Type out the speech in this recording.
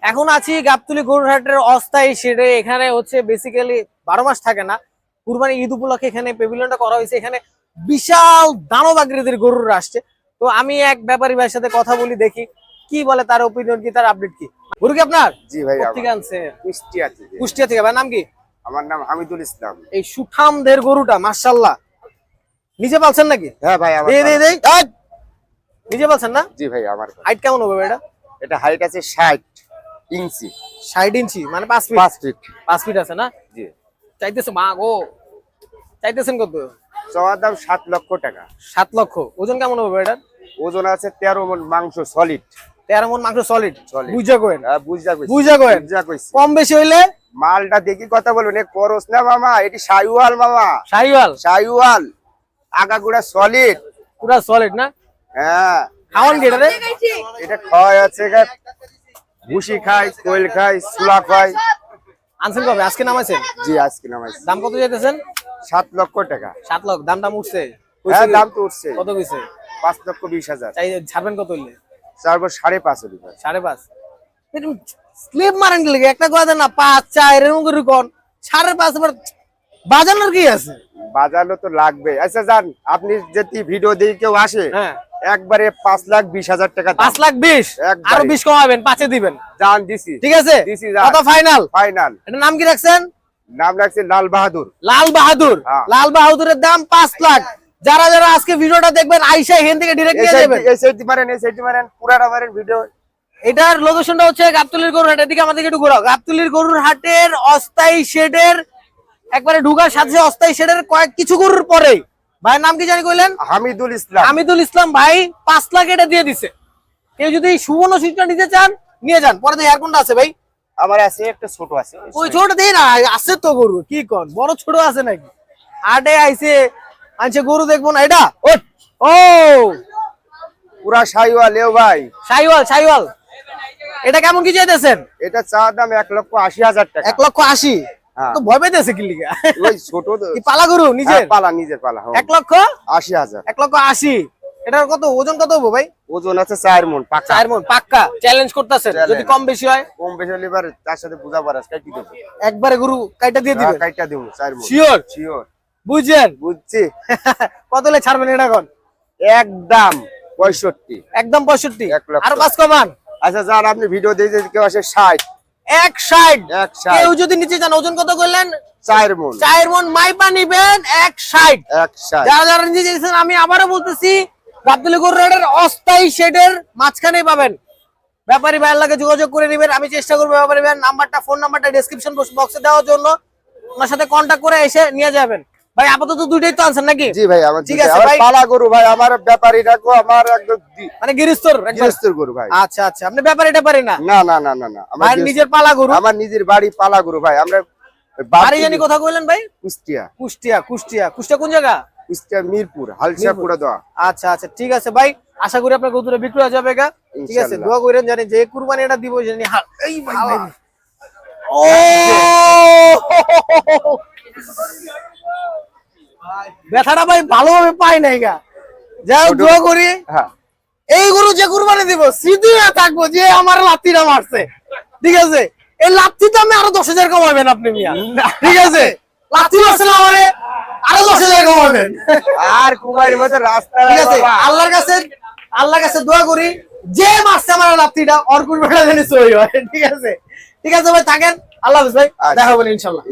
এখন আছি গাবতলী গরুরহাটের অস্থায়ী শেডে। এখানে হচ্ছে বেসিক্যালি 12 মাস থাকে না, কুরবানি ঈদ উপলক্ষে এখানে প্যাভিলিয়নটা করা হয়েছে। এখানে বিশাল দানব আকৃতির গরুরা আসছে। তো আমি এক ব্যাপারী ভাইয়ের সাথে কথা বলি, দেখি কি বলে, তার ওপিনিয়ন কি, তার আপডেট কি। গরু কি আপনার? জি ভাই, থেকে আনছে কুষ্টিয়া থেকে। কুষ্টিয়া থেকে। ভাই নাম কি? আমার নাম হামিদুল ইসলাম। এই সুঠামদের গরুটা মাশাআল্লাহ নিজে পালছেন নাকি? হ্যাঁ ভাই, আমার নিজে পালছেন না? জি ভাই, আমার হাইট কেমন হবে এটা? এটা হাইট আছে 60 ইঞ্চি। 60 ইঞ্চি মানে 5 ফিট। 5 ফিট। 5 ফিট আছে না? জি। চাইতেছে মা গো, চাইতেছেন কত? চাওয়ার দাম 7 লক্ষ টাকা। 7 লক্ষ। ওজন কেমন হবে এটা? ওজন আছে 13 মণ মাংস সলিড। 13 মণ মাংস সলিড। Solid। বুঝা কইন। হ্যাঁ, বুঝা কইছি। বুঝা কইন। বুঝা কইছি। কম বেশি হইলে মালটা দেখি কথা বলুন। এ করস না মামা, এটি শাইওয়াল মামা। শাহিওয়াল। শাইওয়াল আগাগুড়া সলিড। পুরা সলিড না? হ্যাঁ। খাওয়ান কি এটা রে? এটা খাওয়া আছে, ভুসি খাই, কোয়েল খাই, সুলা খাই। আনছেন কবে? আজকে নামাইছেন? জি, আজকে নামাইছি। দাম কত চাইতেছেন? 7 লক্ষ টাকা। 7 লক্ষ। দামটা উঠছে? হ্যাঁ, দাম তো উঠছে। কত কইছে? 5,20,000। চাই ছাড়বেন কত হইলে? চারবো 5.5 টাকা। 5.5। একটু স্লিপ মারেন কি লাগে? একটা কথা না 5 4 এরকম করে কোন 5.5 আবার বাজানোর কি আছে? বাজানো তো লাগবে। আচ্ছা যান, আপনি যদি ভিডিও দিয়ে কেউ আসে, হ্যাঁ, একবারে 5,20,000 টাকা। 5,20,000 একবারে। আরো 20 কমাবেন, 5 এ দিবেন। জান দিছি। ঠিক আছে? দিছি জান। কত ফাইনাল? ফাইনাল। এটার নাম কি রাখছেন? নাম রাখছে লাল বাহাদুর। লাল বাহাদুর। হ্যাঁ। লাল বাহাদুরের দাম 5 লাখ। যারা যারা আজকে ভিডিওটা দেখবেন আইসা এখান থেকে ডাইরেক্ট নিয়ে যাবেন। এই সাইড মারেন, এই সাইড মারেন, পুরাটা মারেন ভিডিও। এটার লোকেশনটা হচ্ছে গাবতলীর গরুর হাট। এদিকে আমাদেরকে একটু ঘোরাও। গাবতলীর গরুর হাটের অস্থায়ী শেডের একবারে ঢুকার সাথে অস্থায়ী শেডের কিছু গরুর পরে ভাইয়ের নাম কি জানি কইলেন? হামিদুল ইসলাম। হামিদুল ইসলাম ভাই 5 লাখ এটা দিয়ে দিছে। কেউ যদি সুবর্ণ সিটটা নিতে চান নিয়ে যান। পরে এয়ার কোনটা আছে ভাই? আমার আছে একটা ছোট আছে। ওই ছোট দেই না, আছে তো গরু। কি কোন বড় ছোট আছে নাকি? হাটে আইছে আনছে গরু দেখবো না এটা? ও পুরা শাইওয়াল। এও ভাই শাইওয়াল। শাইওয়াল এটা কেমন কি চাইতেছেন? এটা চাওয়ার দাম 1,80,000 টাকা। 1,80,000। হ্যাঁ। তো ভয় পেতেছে কি লিগা? ওই ছোট কি পালা গরু নিজের? পালা, নিজের পালা। 1,80,000। 1,80,000। এটার কত ওজন কত হবে ভাই? ওজন আছে 4 মণ পাকা। 4 মণ পাক্কা। চ্যালেঞ্জ করতেছেন? যদি কম বেশি হয়? কম বেশি হলে এবার তার সাথে বুঝা পারাস কাটি দেব। একবারে গরু কাইটা দিয়ে দিবেন? কাইটা দেব 4 মণ। শিওর? শিওর। বুঝছেন? বুঝছি। কত হলে ছাড়বেন এটা কোন? একদম 65। একদম 65। 1 লক্ষ। আর 5 কমান। আচ্ছা যার আপনি ভিডিও দিয়ে যদি কেউ আসে 60। 160। কেউ যদি নিচে যান ওজন কত করলেন? 4 মণ। 4 মণ মাইপা নিবেন 160। 160। যারা যারা নিচে গেছেন আমি আবারও বলতেছি গাবতলী গরুর হাটের অস্থায়ী শেডের মাঝখানেই পাবেন। ব্যাপারী ভাইয়ের লাগে যোগাযোগ করে নেবেন। আমি চেষ্টা করবো ব্যাপারী ভাইয়ের নাম্বারটা, ফোন নাম্বারটা ডেসক্রিপশন বক্সে দেওয়ার জন্য। ওনার সাথে কন্ট্যাক্ট করে এসে নিয়ে যাবেন। ভাই আপাতত দুইটাই তো আনছেন নাকি? জি ভাই, আমার ঠিক আছে আমার ভাই। পালা গরু ভাই, আমার ব্যাপারী রাখো, আমার একদম মানে গিরিস্তর গৃহস্থর গরু ভাই। আচ্ছা আচ্ছা, আপনি ব্যাপারীটা পারেন না? না না না না না, আমার ভাই নিজের পালা গরু। আমার নিজের বাড়ি পালা গরু ভাই। আমরা বাড়ি জানি কথা কইলেন ভাই? কুষ্টিয়া। কুষ্টিয়া। কুষ্টিয়া। কুষ্টিয়া কোন জায়গা? কুষ্টিয়া মিরপুর, হালসা পুরা দোয়া। আচ্ছা আচ্ছা, ঠিক আছে ভাই। আশা করি আপনার গরুটা বিক্রি হয়ে যাবে গা। ঠিক আছে, ইনশাআল্লাহ। দোয়া করেন জানি যে কুরবানি এটা দিব জানি। এই ভাই ও ব্যথাটা ভাই ভালোভাবে পাই নাই গা। যাই হোক, দোয়া করি হ্যাঁ, এই গরু যে কুরবানি দিব সিধু থাকবো যে আমার লাত্তিটা মারছে। ঠিক আছে, এই লাত্তি তো আমি আরো 10,000 কমাবেন আপনি মিয়া। ঠিক আছে, লাত্তি মারছে না আমারে, আরো 10,000 কমাবেন। আর কুমারীর মতো রাস্তা। ঠিক আছে, আল্লাহর কাছে দোয়া করি যে মারছে আমার লাত্তিটা ওর কুরবানিটা জানি সই হয়। ঠিক আছে, ঠিক আছে ভাই, থাকেন। আল্লাহ হাফেজ ভাই, দেখা হবে ইনশাআল্লাহ।